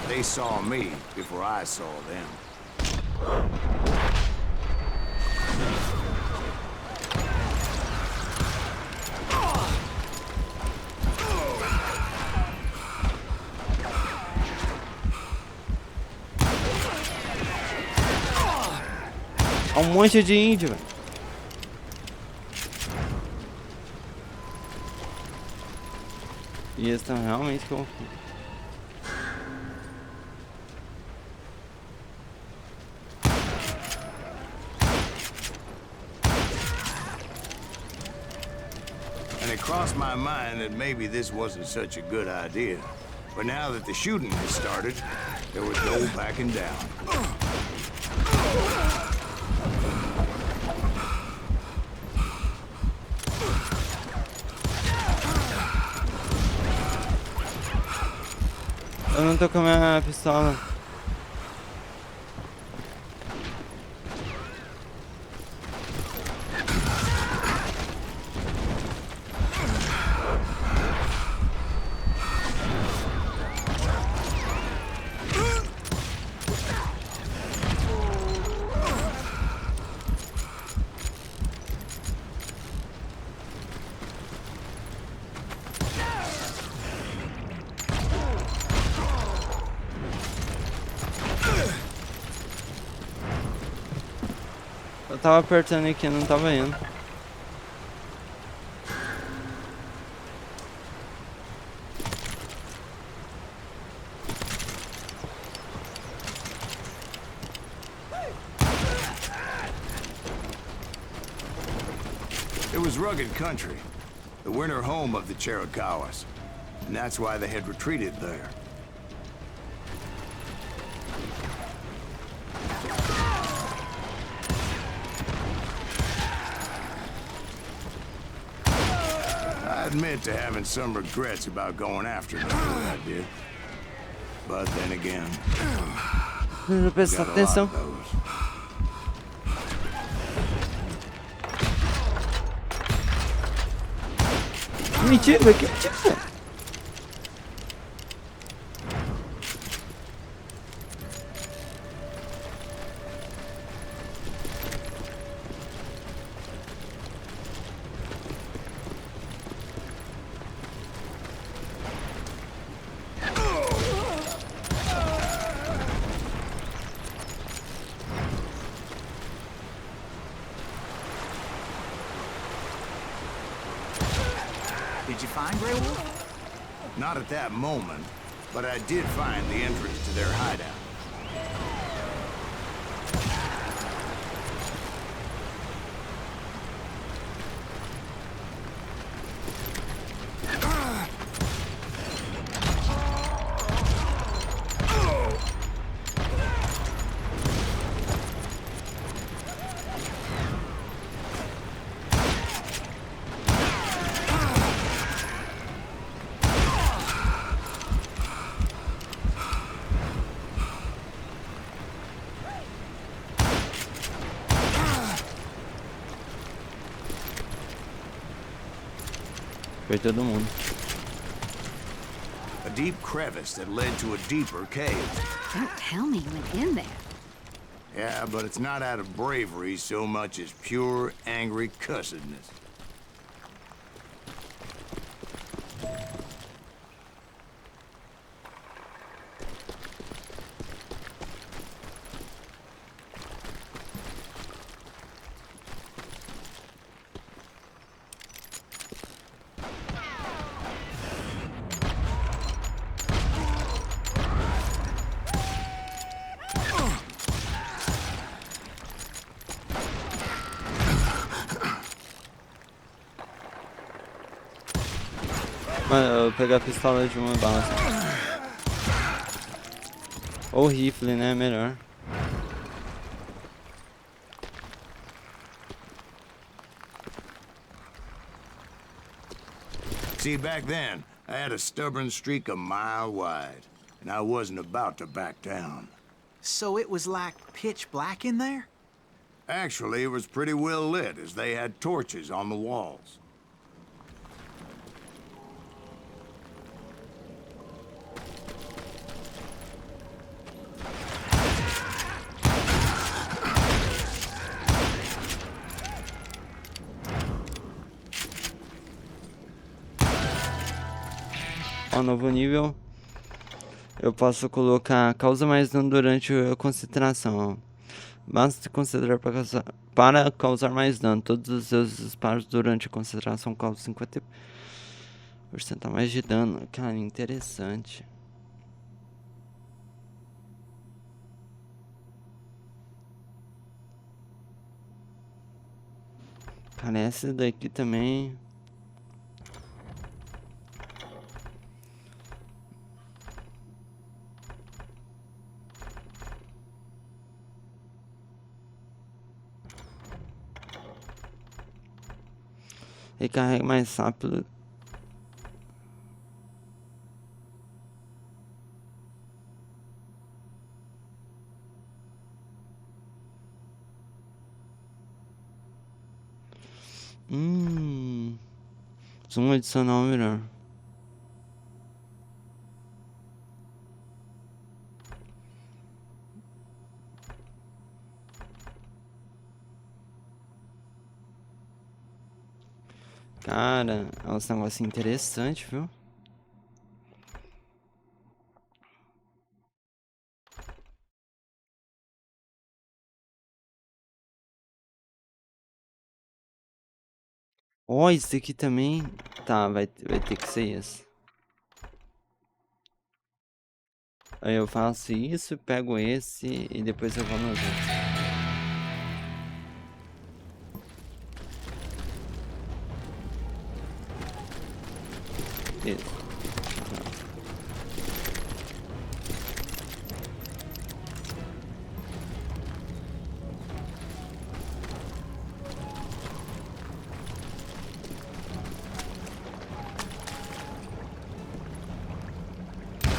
They saw me before I saw them. Há um monte de índio, velho. E eles estão realmente confusos. And it crossed my mind that maybe this wasn't such a good idea. But now that the shooting had started, there was no backing down. Eu não tô com a minha pistola. Eu tava apertando aqui, não tava indo. It was rugged country, the winter home of the Chiricahuas, and that's why they had retreated there. I admit to having some regrets about going after them the way I did. But then again, Não prestar got a lot atenção. of those. Mentira, velho. Que mentira, velho. Did you find Grey Wolf? Not at that moment, but I did find the entrance to their hideout. Foi todo mundo. A deep crevice that led to a deeper cave. Don't tell me you went in there. Yeah, but it's not out of bravery so much as pure, angry cussedness. Mano, eu vou pegar a pistola de uma bala. Ou rifle, né? Melhor. See, back then, I had a stubborn streak a mile wide, and I wasn't about to back down. So it was like pitch black in there? Actually, it was pretty well lit, as they had torches on the walls. Ó, novo nível. Eu posso colocar causa mais dano durante a concentração. Ó. Basta concentrar para causar mais dano. Todos os seus disparos durante a concentração causam 50% a mais de dano. Cara, interessante. Parece daqui também. Recarrega mais rápido. Zoom adicional melhor. Cara, é um negócio interessante, viu? Ó, esse aqui também. Tá, vai ter que ser esse. Aí eu faço isso, pego esse e depois eu vou nos outros. Isso.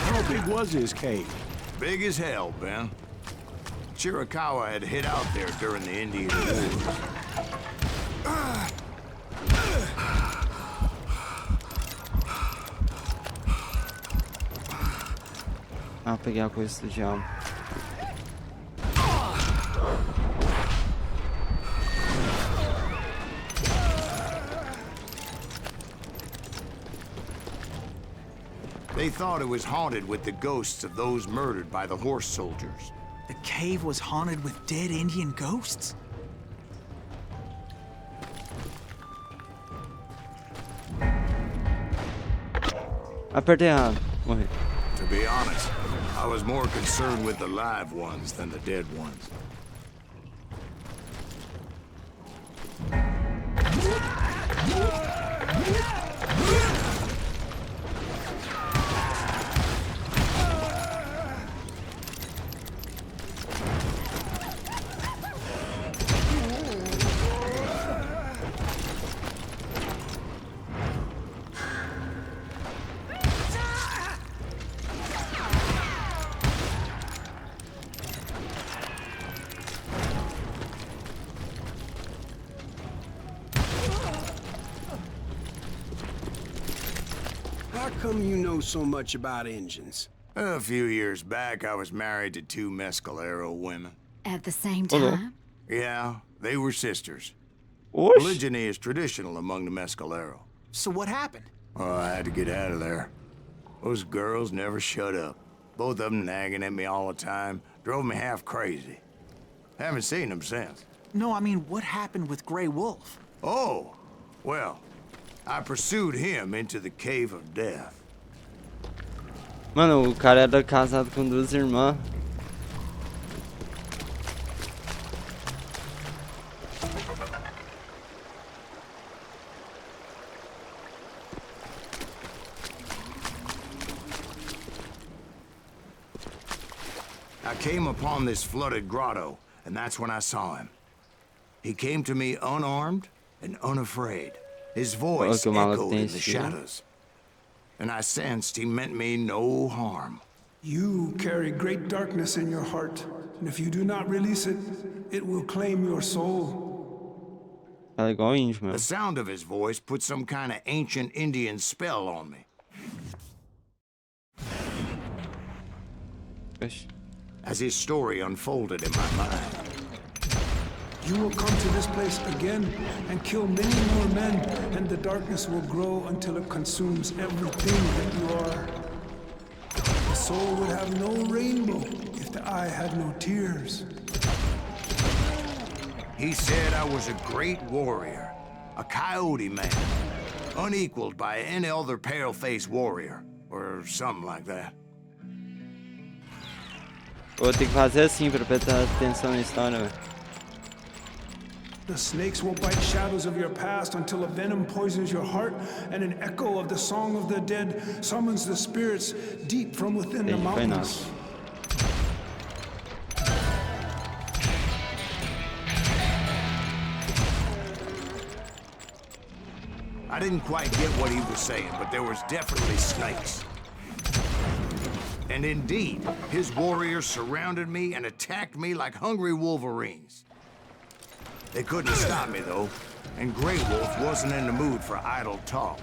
How big was his cave? Big as hell, Ben. Chiricahua had hid out there during the Indian Wars. Ah, peguei a coisa do diabo. They thought it was haunted with the ghosts of those murdered by the horse soldiers. The cave was haunted with dead Indian ghosts? Apertei errado. Morri. To be honest, I was more concerned with the live ones than the dead ones. How come you know so much about engines? A few years back, I was married to 2 Mescalero women. At the same Hello. time? Yeah, they were sisters. Oxe. Polygyny is traditional among the Mescalero. So what happened? Oh, I had to get out of there. Those girls never shut up. Both of them nagging at me all the time. Drove me half crazy. Haven't seen them since. No, I mean, what happened with Grey Wolf? Oh, well, I pursued him into the Cave of Death. Mano, o cara era casado com 2 irmãs. I came upon this flooded grotto, and that's when I saw him. He came to me unarmed and unafraid. His voice que o maluco echoed tem in the estilo. shadows. And I sensed he meant me no harm. You carry great darkness in your heart, and if you do not release it, it will claim your soul. Ela é igual índio, meu. The sound of his voice put some kind of ancient Indian spell on me. Oxe. As his story unfolded in my mind, You will come to this place again and kill many more men, and the darkness will grow until it consumes everything that you are. The soul would have no rainbow if the eye had no tears. he said I was a great warrior, a coyote man, unequaled by any other pale-faced warrior, or something like that. Vou ter que fazer assim pra prestar atenção na história, velho. The snakes will bite shadows of your past until a venom poisons your heart, and an echo of the song of the dead summons the spirits deep from within the Foi mountains. nosso. I didn't quite get what he was saying, but there was definitely snakes. And indeed, his warriors surrounded me and attacked me like hungry wolverines. They couldn't stop me, though, and Grey Wolf wasn't in the mood for idle talk.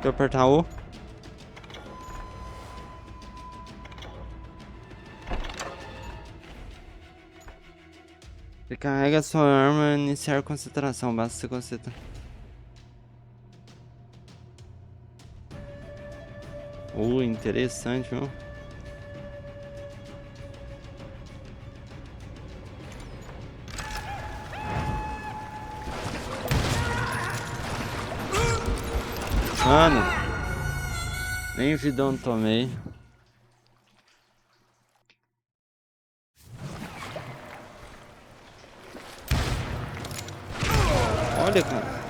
Deixa eu apertar o... Recarrega sua arma e iniciar concentração. Basta você concentrar. Interessante, viu? Mano, nem vidão tomei. Olha, cara.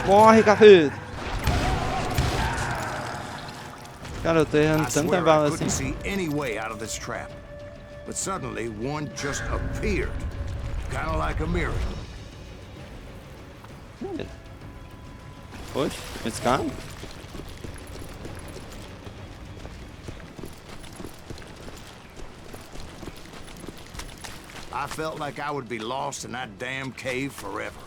Morre, café! Cara, eu tô errando I tanta swear I bala couldn't assim. see any way out of this trap. But suddenly, one just appeared. Kind of like a miracle. Oxe, esse cara? I felt like I would be lost in that damn cave forever.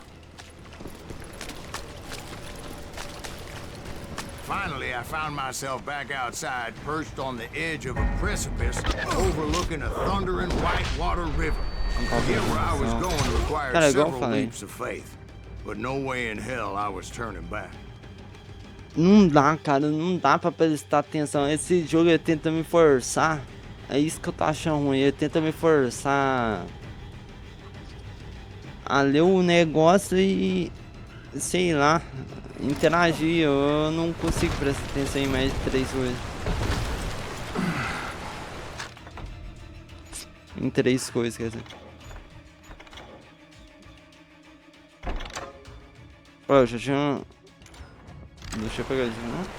Finally, I found myself back outside, perched on the edge of a precipice, overlooking a thundering whitewater river. To get where I was going required several leaps of faith, but no way in hell I was turning back. Não dá, cara, não dá pra prestar atenção. Esse jogo ele tenta me forçar. É isso que eu tô achando ruim. Ele tenta me forçar a ler o negócio e, sei lá, interagir. Eu não consigo prestar atenção em mais de 3 coisas. Em 3 coisas, quer dizer. Pô, eu já tinha... Deixa eu pegar de novo.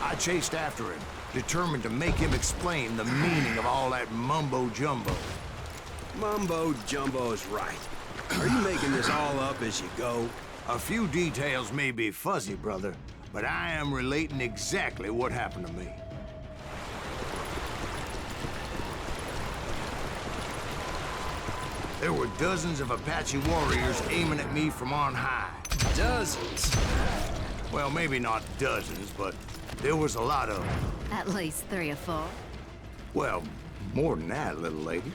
I chased after him, determined to make him explain the meaning of all that mumbo-jumbo. Mumbo-jumbo is right. Are you making this all up as you go? A few details may be fuzzy, brother, but I am relating exactly what happened to me. There were dozens of Apache warriors aiming at me from on high. Dozens? Well, maybe not dozens, but there was a lot of them. At least 3 or 4. Well, more than that, little lady.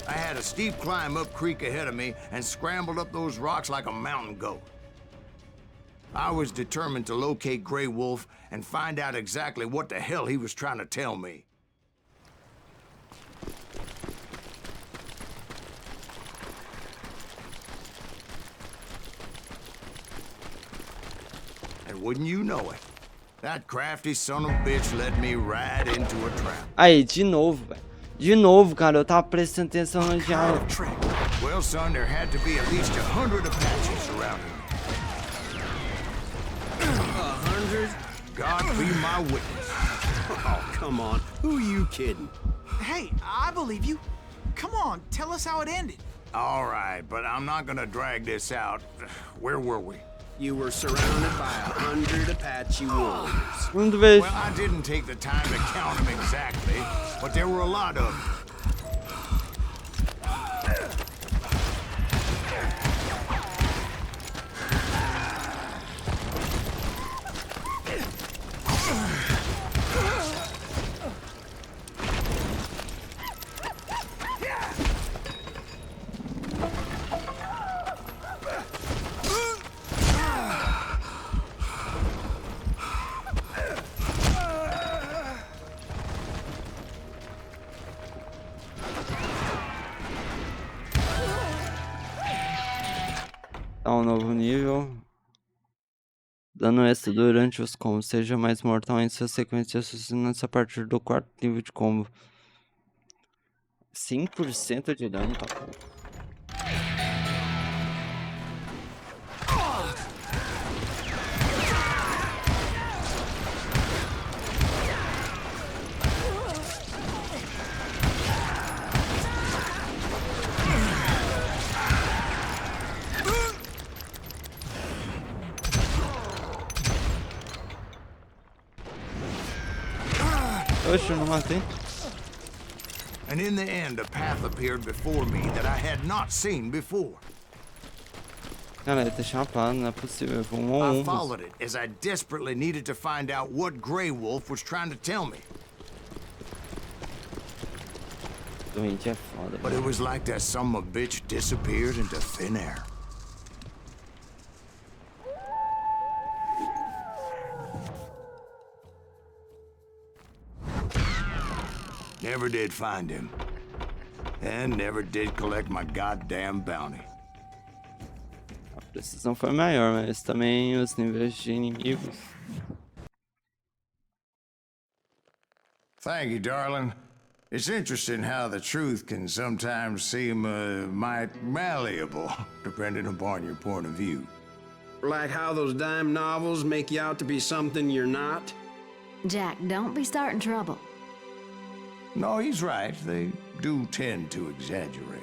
I had a steep climb up creek ahead of me and scrambled up those rocks like a mountain goat. I was determined to locate Grey Wolf and find out exactly what the hell he was trying to tell me. And wouldn't you know it, that crafty son of a bitch led me right into a trap. Aí, de novo, velho. De novo, cara, eu tava prestando atenção no diálogo. Well, son, there had to be at least 100 Apaches surrounding me. 100? God be my witness. Oh, come on. Who are you kidding? Hey, I believe you. Come on, tell us how it ended. All right, but I'm not gonna drag this out. Where were we? You were surrounded by 100 Apache warriors. Well, I didn't take the time to count them exactly, but there were a lot of them. Um novo nível. Dano extra durante os combos. Seja mais mortal em sua sequência de assassinatos a partir do 4º nível de combo. 100% de dano, tá bom. Oxe, eu não matei. And in the end, a path appeared before me that I had not seen before. Cara, ele tá chapado, não é possível. Foi I followed it as I desperately needed to find out what Grey Wolf was trying to tell me. Doente é foda. But it was like that son of a bitch disappeared into thin air. Never did find him. And never did collect my goddamn bounty. A precisão foi maior, mas também os níveis de inimigos. Thank you, darling. It's interesting how the truth can sometimes seem might malleable, depending upon your point of view. Like how those dime novels make you out to be something you're not? Jack, don't be starting trouble. No, he's right. They do tend to exaggerate.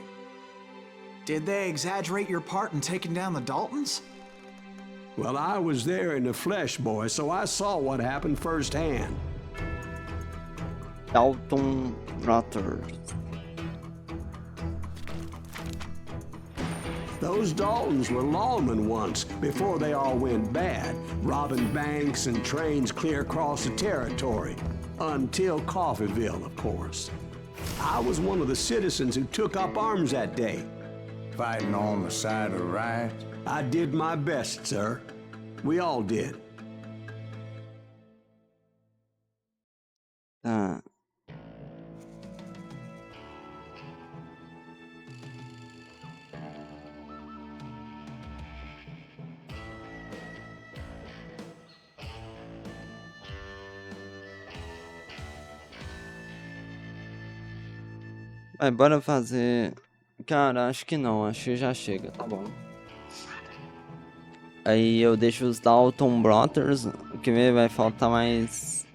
Did they exaggerate your part in taking down the Daltons? Well, I was there in the flesh, boy, so I saw what happened firsthand. Dalton Brothers. Those Daltons were lawmen once, before they all went bad, robbing banks and trains clear across the territory. Until Coffeeville, of course. I was one of the citizens who took up arms that day. Fighting on the side of right? I did my best, sir. We all did. Tá. Vai, bora fazer. Cara, acho que não, acho que já chega, tá bom. Aí eu deixo os Dalton Brothers, o que vai faltar mais.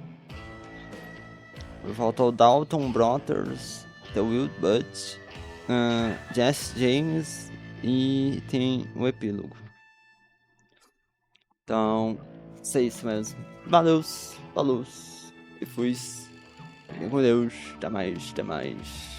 Falta o Dalton Brothers, The Wild Buds, Jess James e tem o epílogo. Então, é isso mesmo. Valeu, falou e fui. Fiquem com Deus, até mais, até mais.